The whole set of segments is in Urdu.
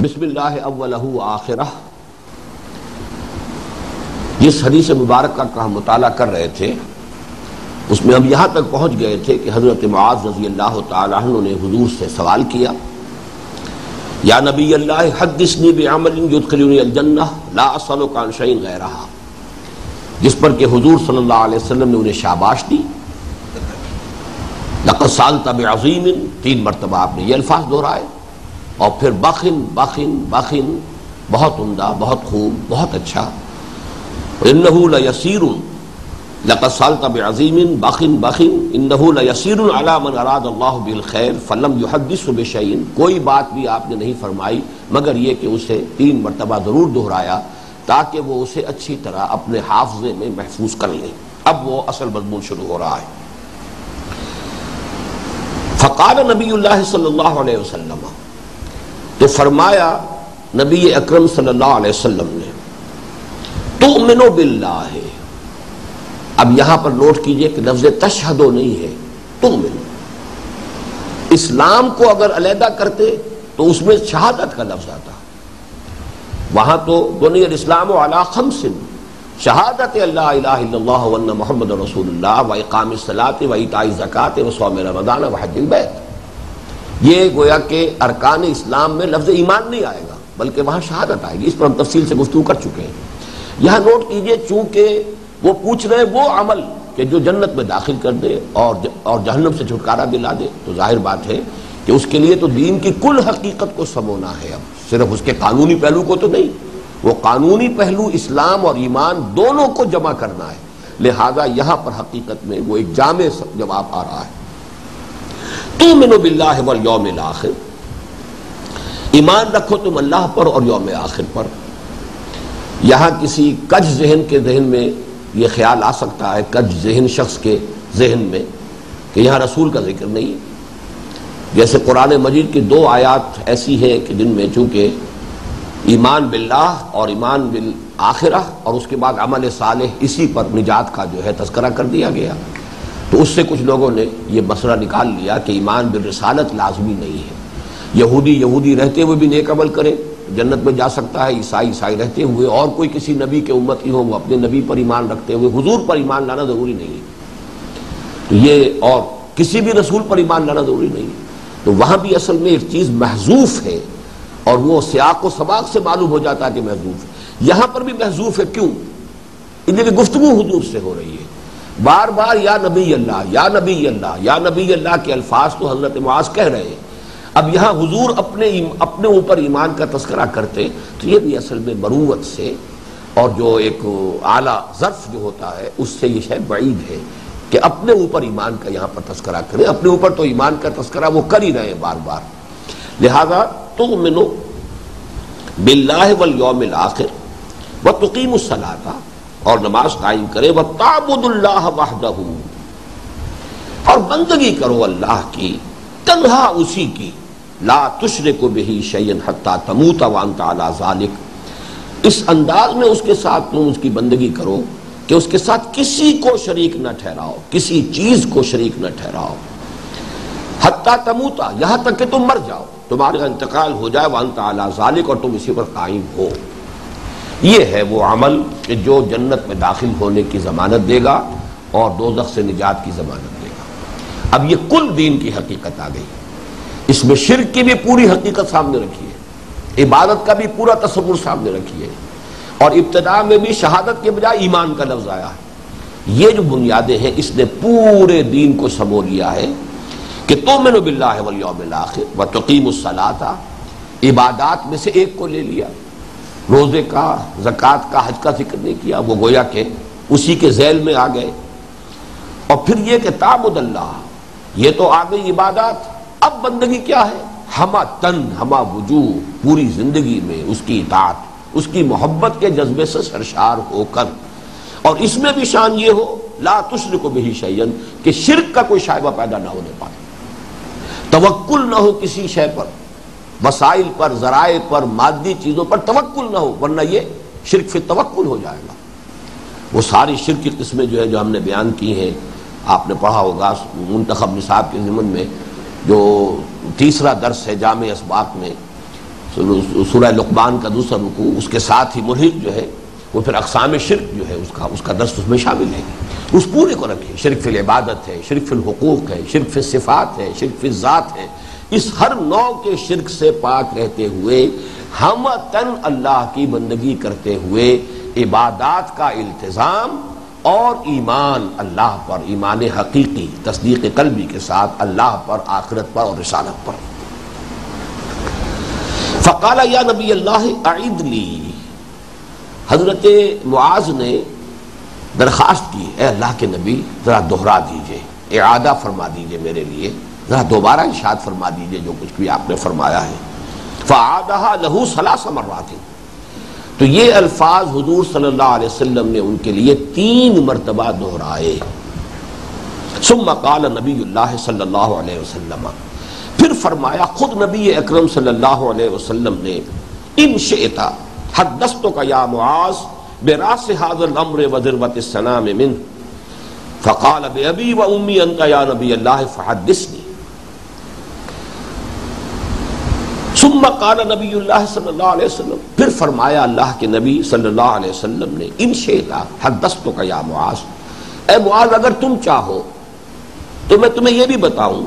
بسم اللہ اولہ آخرہ. جس حدیث مبارکہ کا ہم مطالعہ کر رہے تھے اس میں ہم یہاں تک پہنچ گئے تھے کہ حضرت معاذ رضی اللہ تعالی عنہ نے حضور سے سوال کیا، یا نبی اللہ حدثنی بعمل یدخلنی الجنہ لا اسألک عن شیء غیرہ، جس پر کہ حضور صلی اللہ علیہ وسلم نے انہیں شاباش دی. لقد سألت بعظیم، 3 مرتبہ آپ نے یہ الفاظ دہرائے، اور پھر بخن بخن بخن، بہت عمدہ، بہت خوب، بہت اچھا. انہ لیسیر، لقد سألت بعظیم بخن بخن انہ لیسیر علی من اراد اللہ بالخیر فلم یحدث بشیء. کوئی بات بھی آپ نے نہیں فرمائی مگر یہ کہ اسے 3 مرتبہ ضرور دہرایا تاکہ وہ اسے اچھی طرح اپنے حافظے میں محفوظ کر لیں. اب وہ اصل مضمون شروع ہو رہا ہے. فقال نبی اللہ صلی اللہ علیہ وسلم، تو فرمایا نبی اکرم صلی اللہ علیہ وسلم نے، تؤمن باللہ. اب یہاں پر نوٹ کیجئے کہ لفظ تشہدو نہیں ہے، تؤمن. اسلام کو اگر علیحدہ کرتے تو اس میں شہادت کا لفظ آتا، وہاں تو بنی الاسلام علی 5، شہادت اللہ الہ الا اللہ وان محمد رسول اللہ و اقام الصلاۃ و ایتاء الزکوٰۃ و صوم رمضان و حج البیت. یہ گویا کہ ارکان اسلام میں لفظ ایمان نہیں آئے گا بلکہ وہاں شہادت آئے گی. اس پر ہم تفصیل سے گفتگو کر چکے ہیں. یہاں نوٹ کیجئے، چونکہ وہ پوچھ رہے وہ عمل کہ جو جنت میں داخل کر دے اور جہنم سے چھٹکارا دلا دے، تو ظاہر بات ہے کہ اس کے لیے تو دین کی کل حقیقت کو سمونا ہے. اب صرف اس کے قانونی پہلو کو تو نہیں، وہ قانونی پہلو اسلام اور ایمان دونوں کو جمع کرنا ہے. لہذا یہاں پر حقیقت میں وہ ایک جامع جواب آ رہا ہے. تؤمن باللہ والیوم الآخر، ایمان رکھو تم اللہ پر اور یوم آخر پر. یہاں کسی کج ذہن کے ذہن میں یہ خیال آ سکتا ہے، کج ذہن شخص کے ذہن میں، کہ یہاں رسول کا ذکر نہیں. جیسے قرآن مجید کی 2 آیات ایسی ہیں کہ جن میں چونکہ ایمان باللہ اور ایمان بالآخرہ اور اس کے بعد عمل صالح، اسی پر نجات کا جو ہے تذکرہ کر دیا گیا، تو اس سے کچھ لوگوں نے یہ مسئلہ نکال لیا کہ ایمان بالرسالت لازمی نہیں ہے. یہودی رہتے ہوئے بھی نیک عمل کرے جنت میں جا سکتا ہے، عیسائی رہتے ہوئے، اور کوئی کسی نبی کے امتی ہو وہ اپنے نبی پر ایمان رکھتے ہوئے حضور پر ایمان لانا ضروری نہیں ہے. تو یہ اور کسی بھی رسول پر ایمان لانا ضروری نہیں ہے. تو وہاں بھی اصل میں ایک چیز محذوف ہے، اور وہ سیاق و سباق سے معلوم ہو جاتا ہے کہ محذوف ہے. یہاں پر بھی محذوف ہے. کیوں؟ ان کی گفتگو حضور سے ہو رہی ہے، بار بار یا نبی اللہ یا نبی اللہ یا نبی اللہ کے الفاظ تو حضرت معاذ کہہ رہے ہیں. اب یہاں حضور اپنے اوپر ایمان کا تذکرہ کرتے تو یہ بھی اصل میں مروت سے اور جو ایک اعلیٰ ظرف جو ہوتا ہے اس سے یہ شے بعید ہے کہ اپنے اوپر ایمان کا یہاں پر تذکرہ کریں. اپنے اوپر تو ایمان کا تذکرہ وہ کر ہی رہے ہیں بار بار. لہذا تؤمنوا باللہ والیوم الآخر وتقیموا الصلاۃ، اور نماز قائم کرے، وتعبدوا اللہ وحدہ، اور بندگی کرو اللہ کی تنہا اسی کی، لا تشرک بہ شیئا حتی تموت وانت علی ذلک. اس انداز میں اس کے ساتھ تم اس کی بندگی کرو کہ اس کے ساتھ کسی کو شریک نہ ٹھہراؤ، کسی چیز کو شریک نہ ٹھہراؤ. حتی تموت، یہاں تک کہ تم مر جاؤ، تمہارا انتقال ہو جائے، وانت علی ذلک، اور تم اسی پر قائم ہو. یہ ہے وہ عمل کہ جو جنت میں داخل ہونے کی ضمانت دے گا اور دوزخ سے نجات کی ضمانت دے گا. اب یہ کل دین کی حقیقت آ گئی. اس میں شرک کی بھی پوری حقیقت سامنے رکھی ہے، عبادت کا بھی پورا تصور سامنے رکھی ہے، اور ابتداء میں بھی شہادت کے بجائے ایمان کا لفظ آیا ہے. یہ جو بنیادیں ہیں اس نے پورے دین کو سمو لیا ہے کہ تؤمن باللہ والیوم الآخر وتقیموا الصلاۃ. عبادات میں سے ایک کو لے لیا، روزے کا، زکوٰۃ کا، حج کا ذکر نہیں کیا، وہ گویا کہ اسی کے ذیل میں آ گئے. اور پھر یہ کہ تعبد اللہ، یہ تو آ گئی عبادات. اب بندگی کیا ہے؟ ہمہ تن ہمہ وجوہ، پوری زندگی میں اس کی اطاعت، اس کی محبت کے جذبے سے سرشار ہو کر، اور اس میں بھی شان یہ ہو لا تشرک بہ شیئا، کہ شرک کا کوئی شائبہ پیدا نہ ہونے پائے، توکل نہ ہو کسی شے پر، وسائل پر، ذرائع پر، مادی چیزوں پر توکل نہ ہو، ورنہ یہ شرک فی توکل ہو جائے گا. وہ ساری شرک کی قسمیں جو ہے جو ہم نے بیان کی ہیں، آپ نے پڑھا ہوگا منتخب نصاب کے ضمن میں جو 3 درس ہے جامع اسباق میں، سورہ لقمان کا دوسرا رکوع، اس کے ساتھ ہی ملحق جو ہے وہ پھر اقسام شرک جو ہے اس کا درس اس میں شامل ہے. اس پورے کو رکھیں. شرک فی العبادت ہے، شرک فی الحقوق ہے، شرک فی الصفات ہے، شرک فی الذات ہے. اس ہر نوع کے شرک سے پاک رہتے ہوئے ہم تن اللہ کی بندگی کرتے ہوئے عبادات کا التزام اور ایمان اللہ پر، ایمان حقیقی تصدیق قلبی کے ساتھ اللہ پر، آخرت پر اور رسالت پر. فقال یا نبی اللہ اعد لی، حضرت معاذ نے درخواست کی، اے اللہ کے نبی ذرا دوہرا دیجئے، اعادہ فرما دیجئے میرے لیے، ذرا دوبارہ ارشاد فرما دیجئے جو کچھ بھی آپ نے فرمایا ہے. فعادها له 3 مرات، تو یہ الفاظ حضور صلی اللہ علیہ وسلم نے ان کے لیے 3 مرتبہ دہرائے. ثم قال نبی اللہ صلی اللہ علیہ وسلم، پھر فرمایا خود نبی اکرم صلی اللہ علیہ وسلم نے، ان شئت حدثتک یا معاذ براس هذا الامر وذروة السنام منه فقال بأبي وأمي انت یا نبی اللہ فحدثنی. ثم قال نبی اللہ صلی اللہ علیہ وسلم، پھر فرمایا اللہ کے نبی صلی اللہ علیہ وسلم نے، ان شئت حدثتک یا معاذ، اے معاذ اگر تم چاہو تو میں تمہیں یہ بھی بتاؤں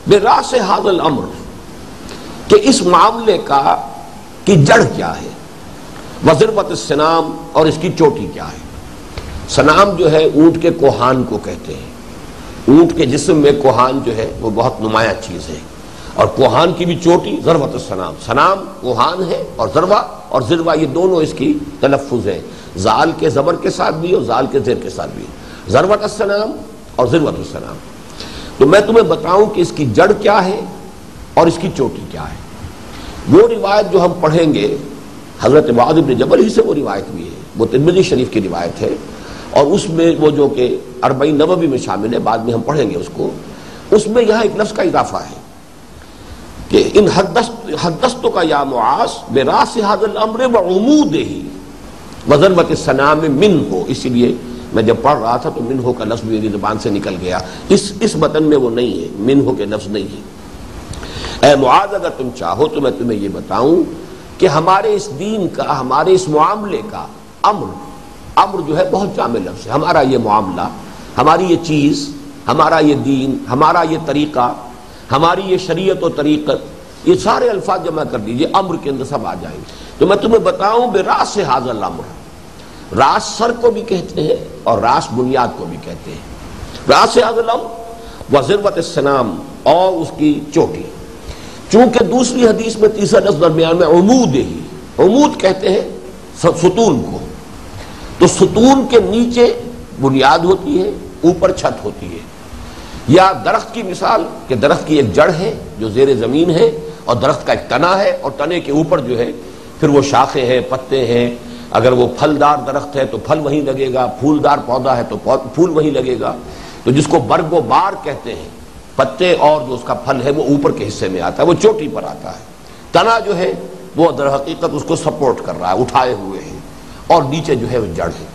براس هذا الامر کہ اس معاملے کی جڑ کیا ہے، وذروۃ السنام اور اس کی چوٹی کیا ہے. سنام جو ہے اونٹ کے کوہان کو کہتے ہیں. اونٹ کے جسم میں کوہان جو ہے وہ بہت نمایاں چیز ہے، اور کوہان کی بھی چوٹی ذروۃ السنام. سنام کوہان ہے اور ذروہ یہ دونوں اس کی تلفظ ہے، زال کے زبر کے ساتھ بھی اور زال کے زیر کے ساتھ بھی، ذروۃ السنام اور ذروۃ السنام. تو میں تمہیں بتاؤں کہ اس کی جڑ کیا ہے اور اس کی چوٹی کیا ہے. وہ روایت جو ہم پڑھیں گے حضرت معاذ بن جبل ہی سے وہ روایت بھی ہے، وہ ترمذی شریف کی روایت ہے، اور اس میں وہ جو کہ 40 نووی میں شامل ہے، بعد میں ہم پڑھیں گے اس کو. اس میں یہاں ایک لفظ کا اضافہ ہے کہ ان حدثتک یا معاذ براس هذا الامر وعمودہ وذروۃ السنام منہ. اسی لیے میں جب پڑھ رہا تھا تو منہ کا لفظ میری زبان سے نکل گیا، اس متن میں وہ نہیں ہے، منہ کے لفظ نہیں ہے. اے معاذ اگر تم چاہو تو میں تمہیں یہ بتاؤں کہ ہمارے اس دین کا، ہمارے اس معاملے کا امر جو ہے بہت جامع لفظ ہے. ہمارا یہ معاملہ، ہماری یہ چیز، ہمارا یہ دین، ہمارا یہ طریقہ، ہماری یہ شریعت و طریقت، یہ سارے الفاظ جمع کر دیجئے امر کے اندر سب آ جائیں گے. تو میں تمہیں بتاؤں براس هذا الامر، راس سر کو بھی کہتے ہیں اور راس بنیاد کو بھی کہتے ہیں. راس هذا الامر وذروۃ السنام، اور اس کی چوٹی. چونکہ دوسری حدیث میں تیسرا لفظ درمیان میں عمود ہی، عمود کہتے ہیں ستون کو. تو ستون کے نیچے بنیاد ہوتی ہے، اوپر چھت ہوتی ہے. یا درخت کی مثال کہ درخت کی ایک جڑ ہے جو زیر زمین ہے، اور درخت کا ایک تنا ہے، اور تنے کے اوپر جو ہے پھر وہ شاخیں ہیں، پتے ہیں. اگر وہ پھلدار درخت ہے تو پھل وہیں لگے گا، پھولدار پودا ہے تو پھول وہیں لگے گا. تو جس کو برگ و بار کہتے ہیں، پتے اور جو اس کا پھل ہے وہ اوپر کے حصے میں آتا ہے، وہ چوٹی پر آتا ہے. تنا جو ہے وہ در حقیقت اس کو سپورٹ کر رہا ہے، اٹھائے ہوئے ہیں، اور نیچے جو ہے وہ جڑ ہے.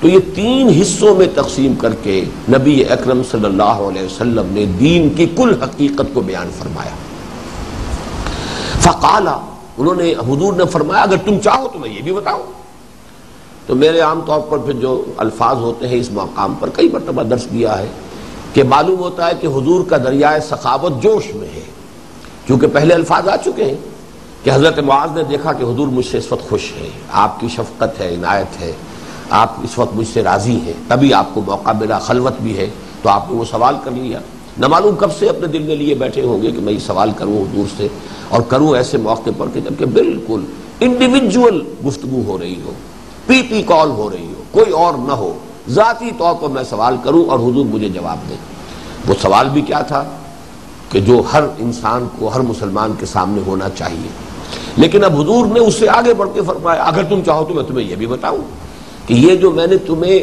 تو یہ 3 حصوں میں تقسیم کر کے نبی اکرم صلی اللہ علیہ وسلم نے دین کی کل حقیقت کو بیان فرمایا. فقال، انہوں نے، حضور نے فرمایا اگر تم چاہو تو میں یہ بھی بتاؤں. تو میرے عام طور پر پھر جو الفاظ ہوتے ہیں اس مقام پر کئی مرتبہ درس دیا ہے کہ معلوم ہوتا ہے کہ حضور کا دریائے سخاوت جوش میں ہے، کیونکہ پہلے الفاظ آ چکے ہیں کہ حضرت معاذ نے دیکھا کہ حضور مجھ سے اس وقت خوش ہے، آپ کی شفقت ہے، عنایت ہے، آپ اس وقت مجھ سے راضی ہیں. تبھی آپ کو موقع ملا، خلوت بھی ہے تو آپ نے وہ سوال کر لیا. نہ معلوم کب سے اپنے دل میں لیے بیٹھے ہوں گے کہ میں یہ سوال کروں حضور سے، اور کروں ایسے موقع پر کہ جبکہ بالکل انڈیویجول گفتگو ہو رہی ہو، پی پی کال ہو رہی ہو، کوئی اور نہ ہو، ذاتی طور پر میں سوال کروں اور حضور مجھے جواب دیں. وہ سوال بھی کیا تھا کہ جو ہر انسان کو، ہر مسلمان کے سامنے ہونا چاہیے. لیکن اب حضور نے اس سے آگے بڑھ کے فرمایا اگر تم چاہو تو میں تمہیں یہ بھی بتاؤں کہ یہ جو میں نے تمہیں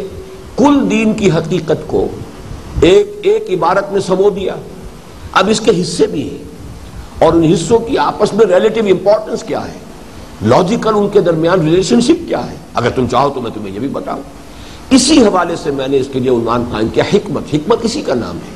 کل دین کی حقیقت کو ایک عبارت میں سمو دیا، اب اس کے حصے بھی ہیں، اور ان حصوں کی آپس میں ریلیٹیو امپورٹنس کیا ہے، لاجیکل ان کے درمیان ریلیشن شپ کیا ہے، اگر تم چاہو تو میں تمہیں یہ بھی بتاؤں. اسی حوالے سے میں نے اس کے لیے عنوان قائم کیا حکمت. حکمت اسی کا نام ہے.